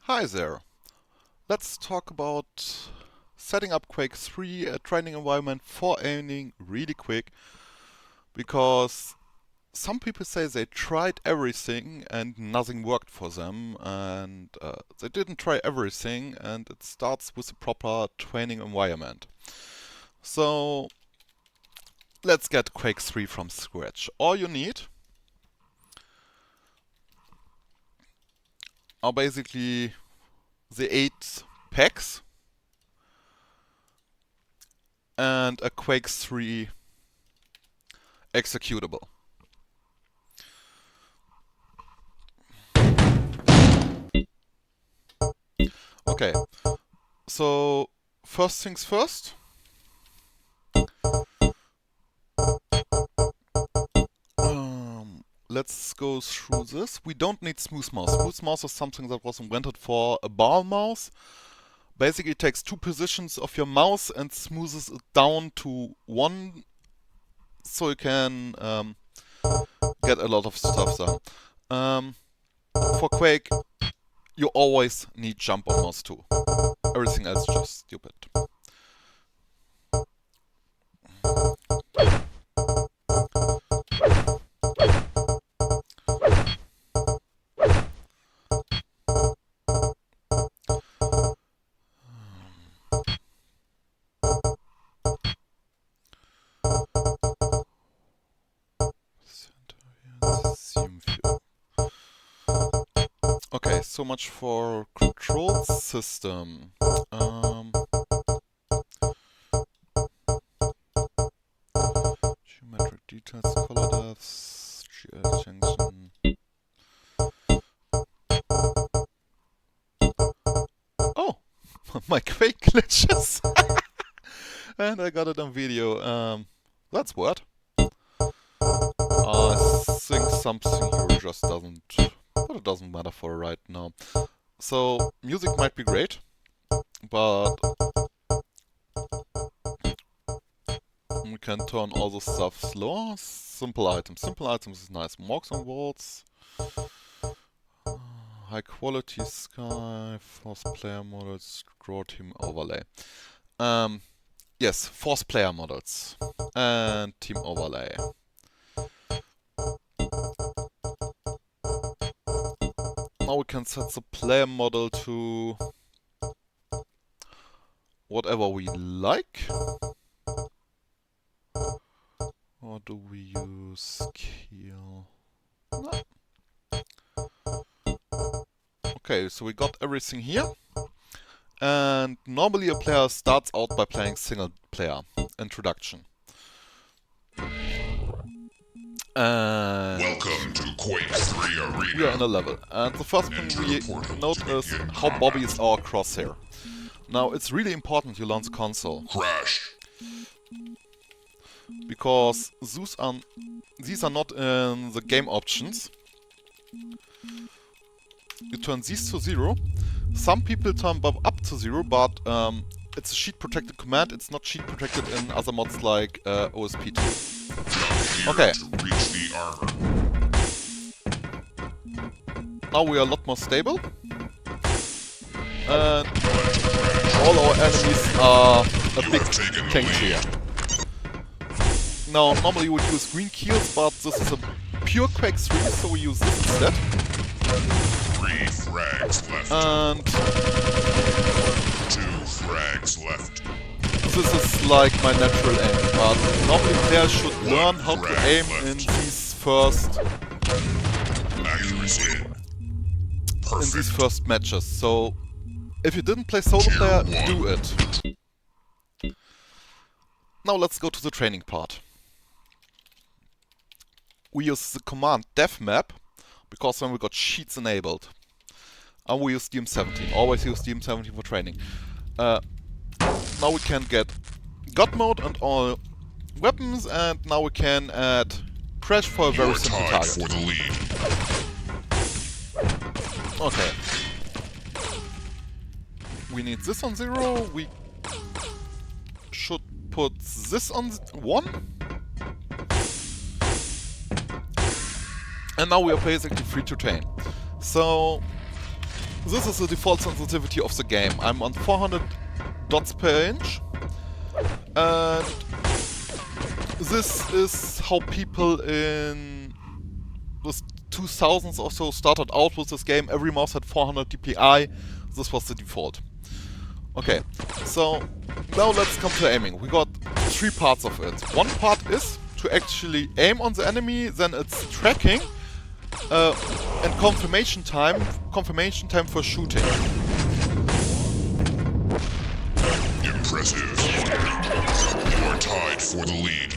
Hi there. Let's talk about setting up Quake 3, a training environment for aiming really quick, because some people say they tried everything and nothing worked for them, and they didn't try everything, and it starts with a proper training environment. So let's get Quake 3 from scratch. All you need are basically the 8 packs and a Quake 3 executable. Okay, so first things first. Let's go through this. We don't need smooth mouse. Smooth mouse is something that was invented for a bar mouse. Basically, it takes 2 positions of your mouse and smoothes it down to 1, so you can get a lot of stuff done. For Quake, you always need jump on mouse 2. Everything else is just stupid. Okay, so much for control system. Geometric details, color depths, GL junction. Oh, my Quake glitches! And I got it on video. That's weird. I think something here just doesn't, but it doesn't matter for right now. So, music might be great, but we can turn all the stuff slower. Simple items. Simple items is nice. Marks on walls. High quality sky. Force player models. Draw team overlay. Yes, force player models. And team overlay. Now we can set the player model to whatever we like. Or do we use skill? No. Okay, so we got everything here. And normally a player starts out by playing single player. Introduction. And welcome to Quake 3 Arena. We are in a level. And the first thing we note is how Bobby is our crosshair. Now it's really important you learn the console. Crash. Because these are not in the game options. You turn these to 0. Some people turn Bob up to 0, but it's a sheet protected command. It's not sheet protected in other mods like OSP2. Okay. Now we are a lot more stable. And all our enemies are a big tank here. Now, normally we would use green keels, but this is a pure Quake 3, so we use this instead. 3 frags left. And 2 frags left. This is like my natural aim, but normally players should learn how to aim in these first Accuracy. in these first matches. So if you didn't play solo player, do it. Now let's go to the training part. We use the command devmap because then we got sheets enabled. And we use DM17. Always use DM17 for training. Now we can get God mode and all weapons, and now we can add crash for a very simple target. For the lead. Okay. We need this on 0. We should put this on 1. And now we are basically free to train. So This is the default sensitivity of the game. I'm on 400 dots per inch, and this is how people in the 2000s or so started out with this game. Every mouse had 400 dpi. This was the default. Okay, so now let's come to aiming. We got three parts of it. One part is to actually aim on the enemy, then it's tracking, and confirmation time for shooting. Impressive. You are tied for the lead.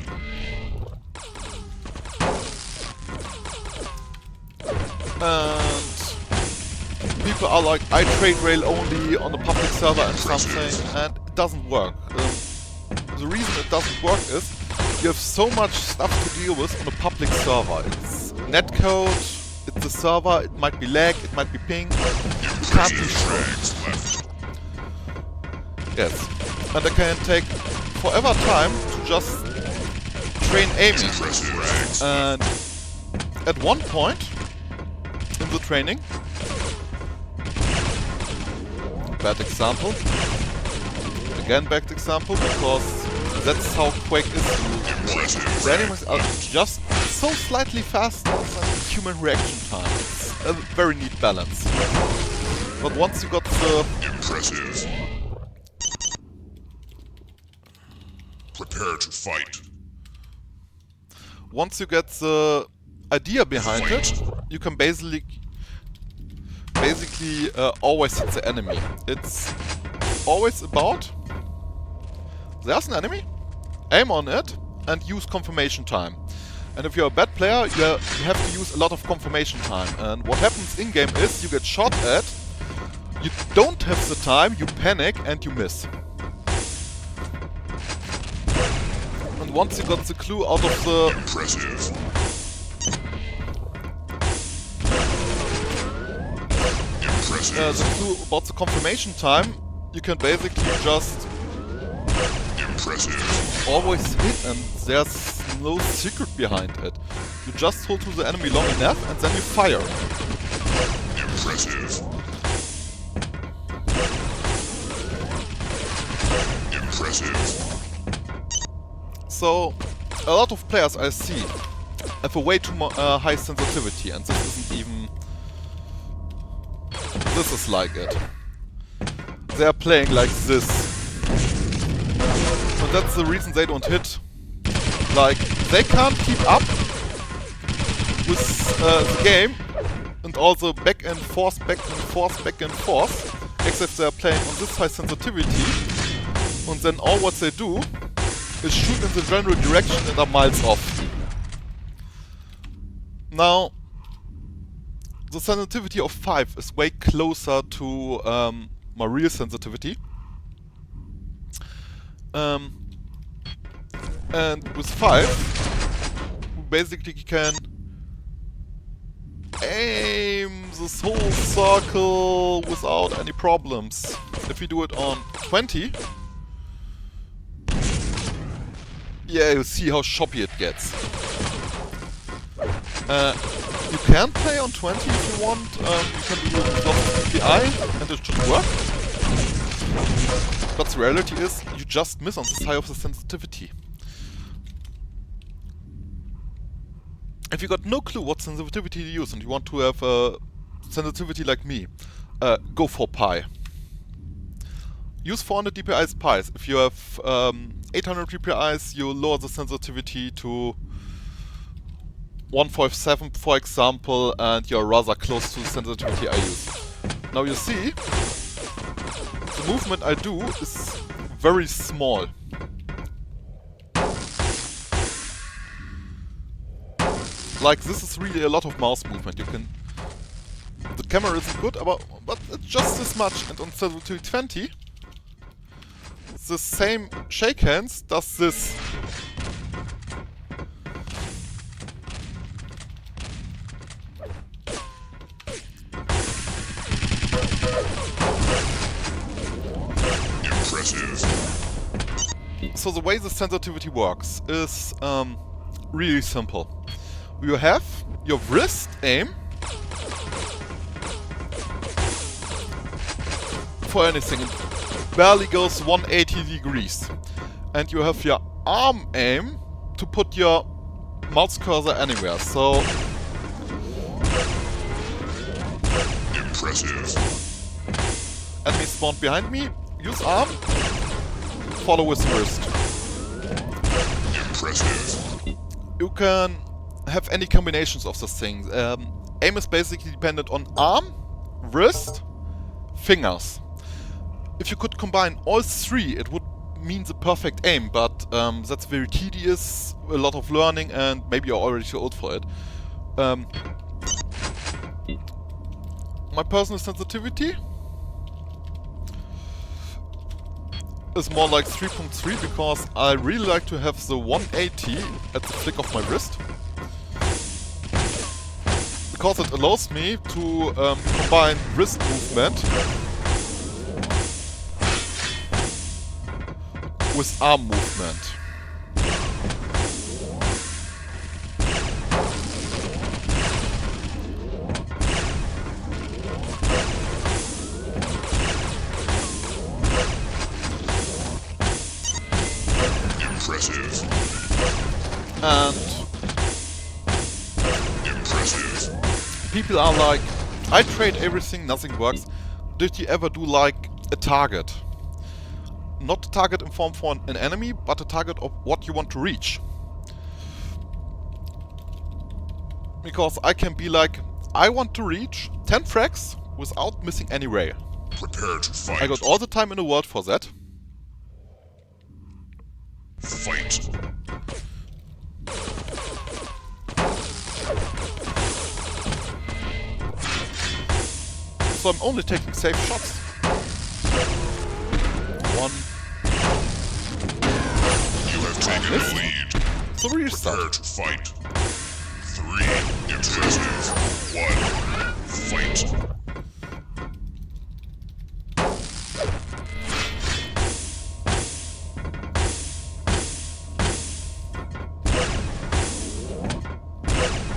And people are like, I trade rail only on the public server and something, and it doesn't work. The reason it doesn't work is you have so much stuff to deal with on a public server. It's netcode, it's the server, it might be lag, it might be ping, it can't be sure. Yes, and it can take forever time to just train aiming. And at one point in the training, bad example, again bad example, because that's how Quake is. The enemies are just so slightly faster than human reaction time. It's a very neat balance. But once you got the... Impressive. Prepare to fight. Once you get the idea behind it, you can basically always hit the enemy. It's always about... There's an enemy, aim on it, and use confirmation time. And if you're a bad player, you have to use a lot of confirmation time. And what happens in-game is you get shot at, you don't have the time, you panic, and you miss. And once you got the clue out of the... Impressive. The clue about the confirmation time, you can basically just always hit, and there's no secret behind it. You just hold to the enemy long enough and then you fire. Impressive. Impressive. So, a lot of players I see have a way too high sensitivity, and this isn't even... This is like it. They're playing like this. And that's the reason they don't hit. Like, they can't keep up with the game and all the back and forth, except they're playing on this high sensitivity, and then all what they do is shoot in the general direction and are miles off. Now, the sensitivity of 5 is way closer to my real sensitivity. And with 5, we basically can aim this whole circle without any problems. If you do it on 20, yeah, you see how choppy it gets. You can play on 20 if you want. You can do it with lots of DPI and it should work. But the reality is, you just miss on the high of the sensitivity. If you got no clue what sensitivity to use and you want to have a sensitivity like me, go for pi. Use 400 dpi pi's. If you have 800 dpi, you lower the sensitivity to 157, for example, and you're rather close to the sensitivity I use. Now you see, the movement I do is very small. Like, this is really a lot of mouse movement. You can... The camera isn't good, but it's just this much. And on sensitivity 20, the same shake hands does this. So the way the sensitivity works is really simple. You have your wrist aim for anything. It barely goes 180 degrees. And you have your arm aim to put your mouse cursor anywhere. So Impressive. enemy spawned behind me. Use arm. Follow with wrist. Impressive. You can have any combinations of this thing. Aim is basically dependent on arm, wrist, fingers. If you could combine all three, it would mean the perfect aim, but that's very tedious, a lot of learning, and maybe you're already too old for it. My personal sensitivity is more like 3.3 because I really like to have the 180 at the flick of my wrist. Because it allows me to combine wrist movement with arm movement. Impressive. And Impressive. people are like, I trade everything, nothing works. Did you ever do like a target? Not a target in form for an enemy, but a target of what you want to reach. Because I can be like, I want to reach 10 frags without missing any ray. Prepare to fight. I got all the time in the world for that. Fight. So I'm only taking safe shots. One. You have taken the lead. So Prepare restart. to fight. 3. Impressive. 1. Fight.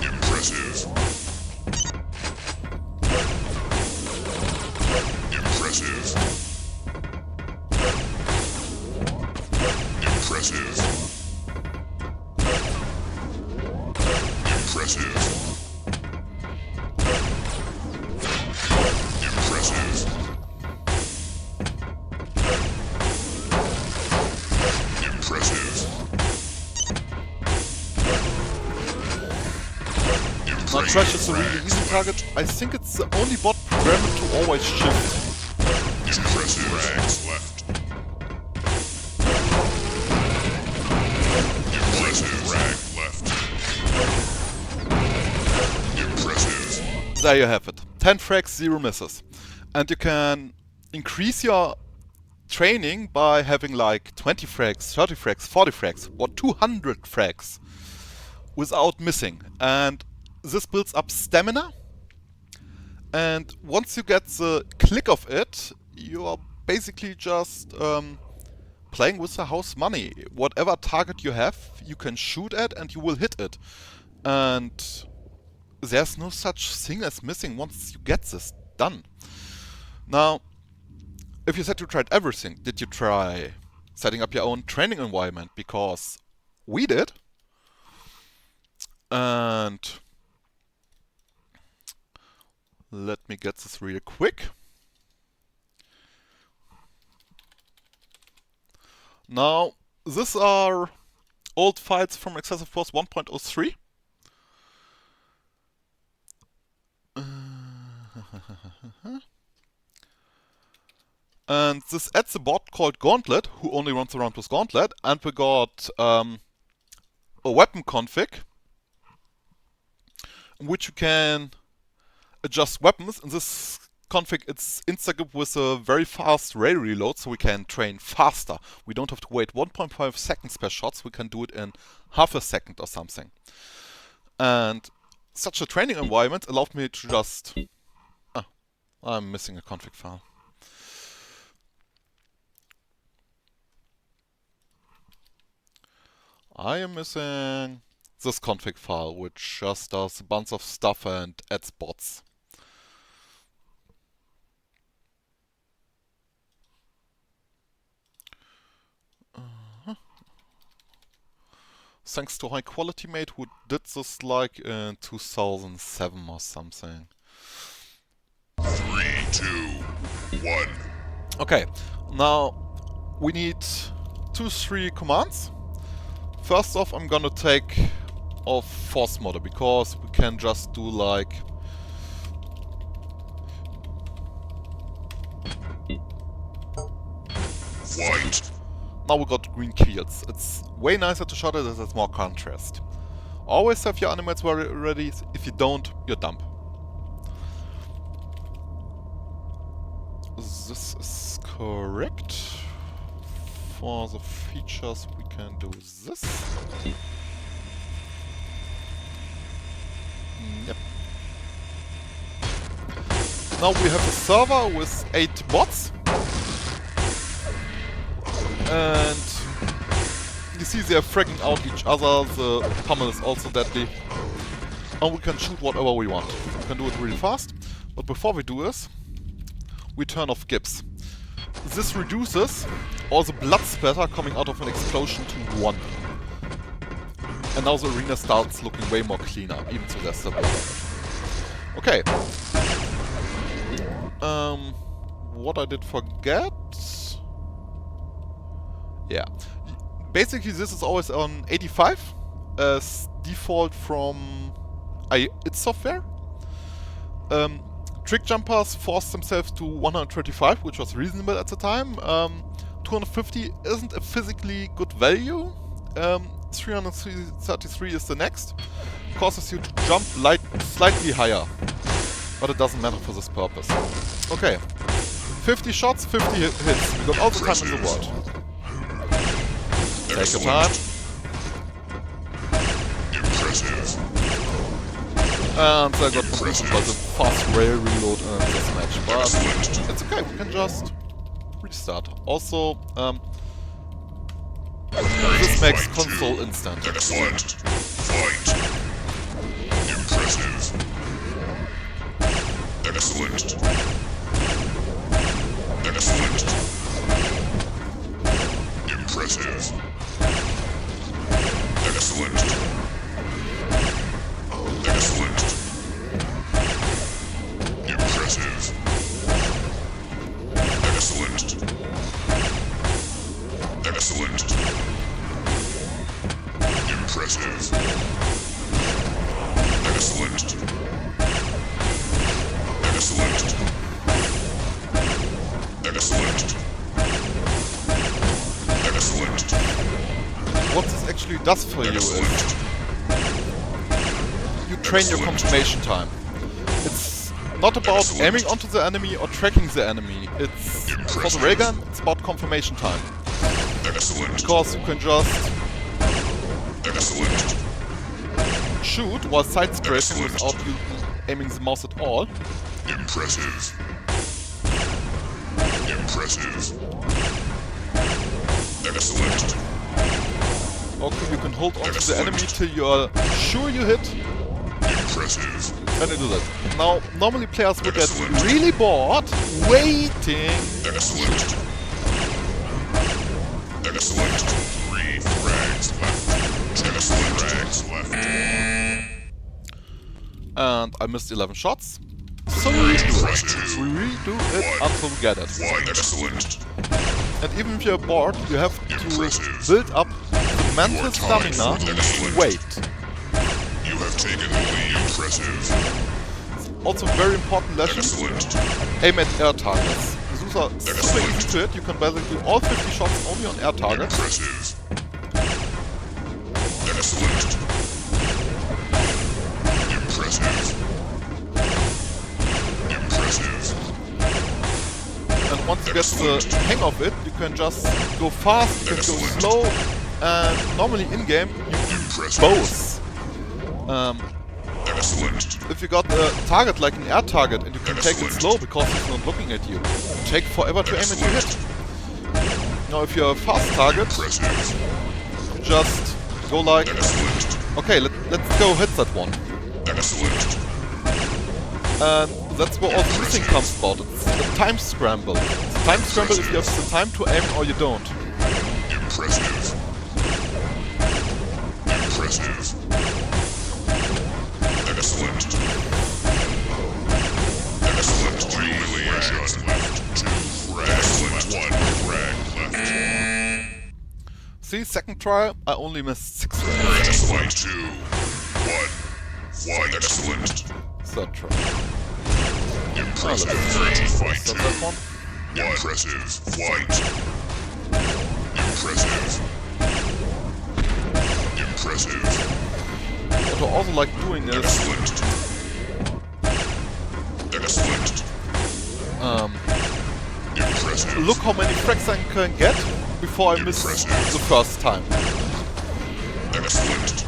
Impressive. Impressive. Impressive. Impressive. Impressive. Impressive. Now Trash is a really easy target. I think it's the only bot programmed to always shift. Impressive. Rags left. Impressive. Rag left. Impressive. There you have it. 10 frags, 0 misses. And you can increase your training by having like 20 frags, 30 frags, 40 frags, or 200 frags without missing. And this builds up stamina. And once you get the click of it, you are basically just playing with the house money. Whatever target you have, you can shoot at and you will hit it. And there's no such thing as missing once you get this done. Now, if you said you tried everything, did you try setting up your own training environment? Because we did. And let me get this real quick. Now, these are old files from Excessive Force 1.03. And this adds a bot called Gauntlet, who only runs around with Gauntlet, and we got a weapon config, in which you can adjust weapons. In this config, it's installed with a very fast ray reload, so we can train faster. We don't have to wait 1.5 seconds per shots, we can do it in half a second or something. And such a training environment allowed me to just... I'm missing a config file. I am missing this config file, which just does a bunch of stuff and adds bots. Thanks to High Quality Mate who did this like in 2007 or something. 3, 2, 1. Okay, now we need 2-3 commands. First off, I'm gonna take off Force Model because we can just do like White. now we got green keels. It's way nicer to shot it as it's more contrast. Always have your animates ready. If you don't, you're dumb. This is correct. For the features we can do this. Yep. Now we have a server with 8 bots. And you see they are fragging out each other. The pummel is also deadly. And we can shoot whatever we want. We can do it really fast. But before we do this, we turn off Gibbs. This reduces all the blood spatter coming out of an explosion to 1. And now the arena starts looking way more cleaner, even though there's still blood. Okay. What I did forget... Yeah. Basically this is always on 85 as default from its software. Trick jumpers forced themselves to 125, which was reasonable at the time. 250 isn't a physically good value. 333 is the next. Causes you to jump slightly higher. But it doesn't matter for this purpose. Okay. 50 shots, 50 hits. We got all the time in the world. Take your time. Impressive. And I got completed by the fast rail reload in this match. But it's okay, we can just restart. Also, this makes console instant. Excellent. Fight. Impressive. Excellent. Excellent. Impressive. Excellent. Excellent. Impressive. Excellent. Excellent. Impressive. Excellent. Excellent. Excellent. Excellent. What this actually does for you is you train your confirmation time. It's not about aiming onto the enemy or tracking the enemy. It's for the railgun, it's about confirmation time. Because you can just shoot while side scraping without you aiming the mouse at all. Impressive. Impressive. Excellent. Okay, you can hold onto the enemy till you are sure you hit. Impressive. And you do that. Now, normally players would get really bored waiting. Excellent. Excellent. 3 frags left. Excellent. Frags left. And I missed 11 shots. So we redo it. We redo it until we get it. Excellent. And even if you're bored, you have to build up the mental stamina to wait. You have taken the lead. Impressive. Also very important lesson, Excellent. aim at air targets. These are super easy to hit, you can basically do all 50 shots only on air targets. Impressive. Excellent. Impressive. Impressive. And once you get the hang of it, you can just go fast, you can go slow, and normally in-game you do both. Excellent. If you got a target like an air target and you can take it slow because he's not looking at you, it take forever to aim and you hit. Now if you're a fast target, you just go like, okay, let's go hit that one. Excellent. And that's where all the missing comes about. It's a time scramble. It's a time scramble if you have the time to aim or you don't. Impressive. Impressive. Excellent. Excellent. Humiliation left. 2 frags left. 1 frag left. See, second try, I only missed 6 frags. Excellent. 2 1 Fight. Excellent. Third try. Impressive. Fight. So 2 that one. Impressive. Fight. Impressive. Impressive. What I also like doing is Excellent. Excellent. Impressive. look how many frags I can get before I miss Impressive. the first time. Excellent.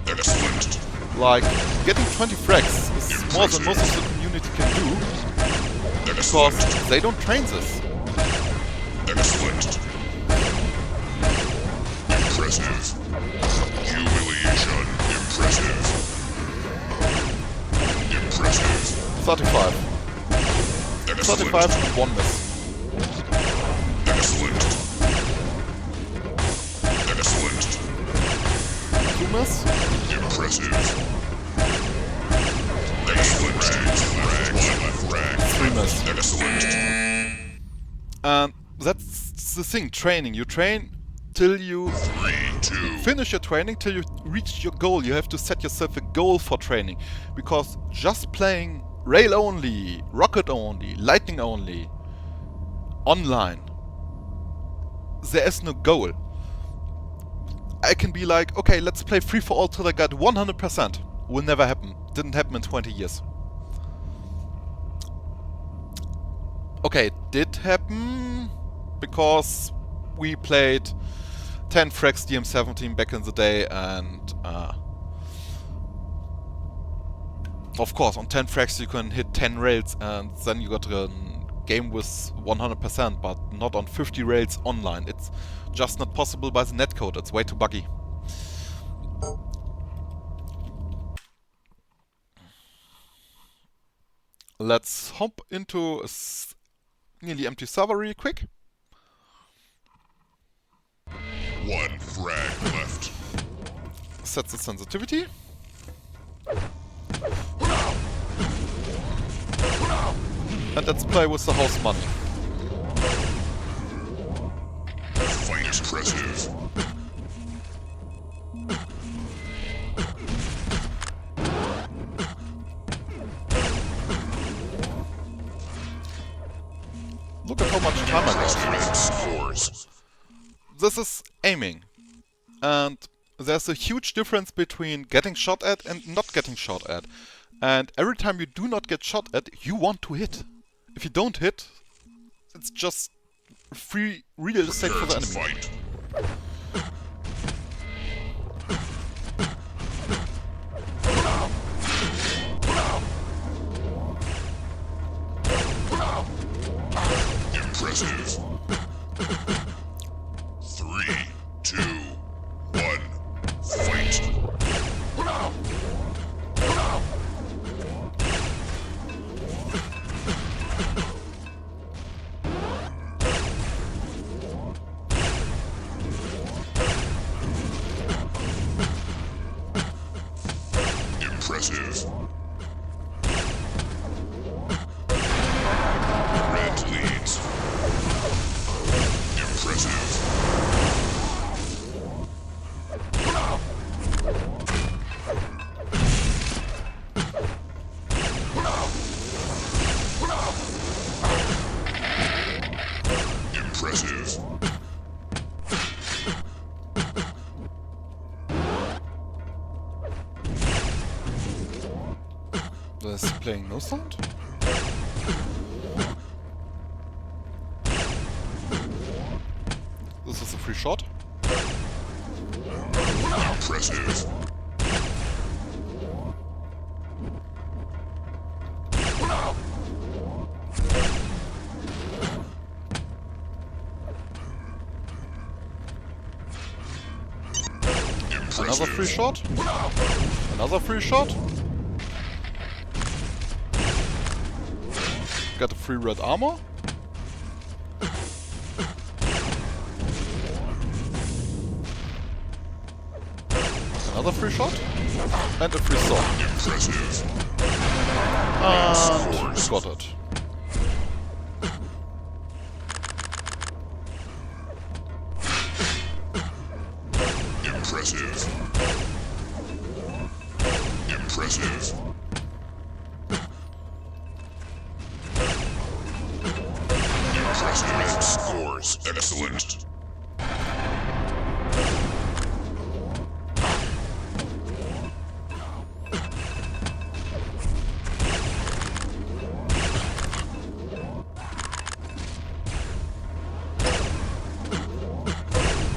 Excellent. Like, getting 20 frags is more than most of the community can do, because Excellent. they don't train this. Excellent. Impressive. Humiliation. Impressive. Impressive. 35. Excellent. 35 and 1 miss. Excellent. Excellent. 2 miss. Impressive. Excellent. Frag. 3 miss. Excellent. And that's the thing, training. You train till you 3 2 finish your training, till you reach your goal. You have to set yourself a goal for training. Because just playing rail only, rocket only, lightning only, online, there is no goal. I can be like, okay, let's play free for all till I got 100%. Will never happen. Didn't happen in 20 years. Okay, it did happen because we played 10 frags DM17 back in the day, and of course on 10 frags you can hit 10 rails and then you got a game with 100%, but not on 50 rails online. It's just not possible by the netcode, it's way too buggy. Let's hop into a nearly empty server real quick. 1 frag left. Set the sensitivity. And let's play with the house money. Fight. Impressive. Look at how much time I got. Scores. This is aiming. And there's a huge difference between getting shot at and not getting shot at. And every time you do not get shot at, you want to hit. If you don't hit, it's just free real estate for the enemy. Fight. Impressive. 3 2 1 Fight. Impressive. Red leads. Impressive. Impressive. This is playing no sound? This is a free shot. Impressive. Another free shot. Another free shot. Got a free red armor. another free shot, and a free sword. Impressive. And we got it. Impressive. Impressive. Impressive scores. Excellent.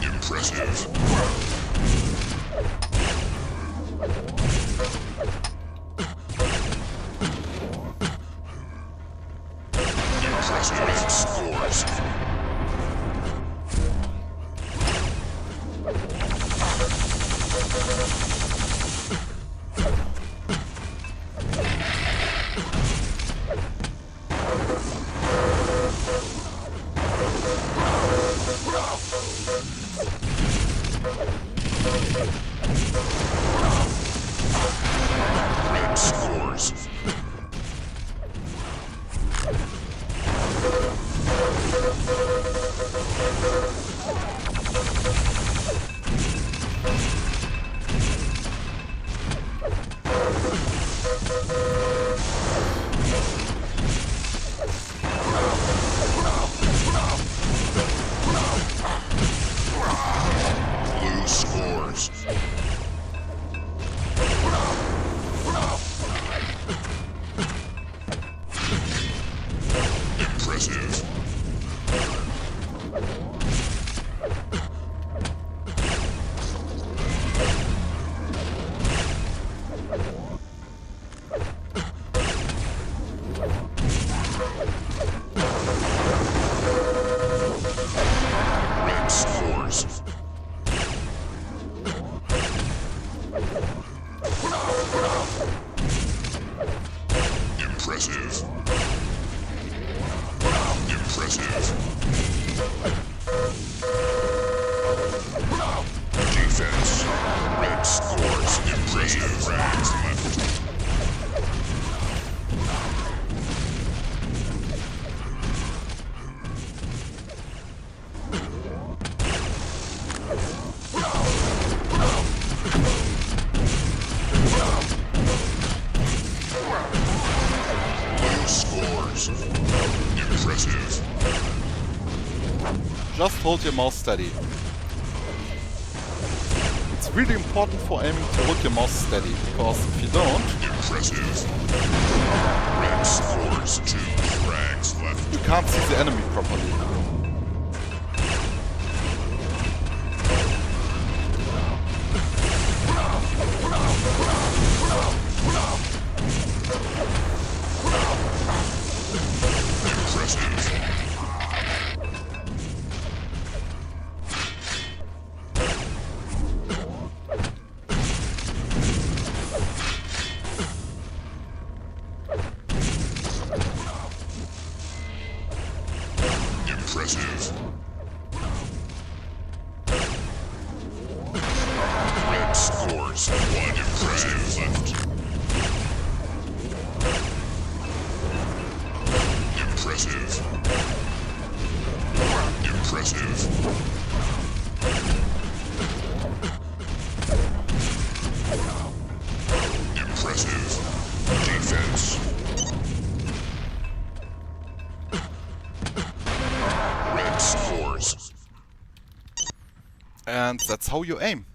Impressive. Impressive scores. Red scores. Blue scores. Impressive. Red scores. Impressive. Impressive. Defense. Red scores. Impressive. Frags left. Blue scores. Impressive. Just hold your mouse steady. It's really important for aiming to hold your mouse steady, because if you don't, Impressive. Red scores. 2 frags left. you can't see the enemy properly. Impressive. Impressive. Red scores. 1 impressive left. Impressive. Impressive. Impressive. Defense. Red scores. And that's how you aim.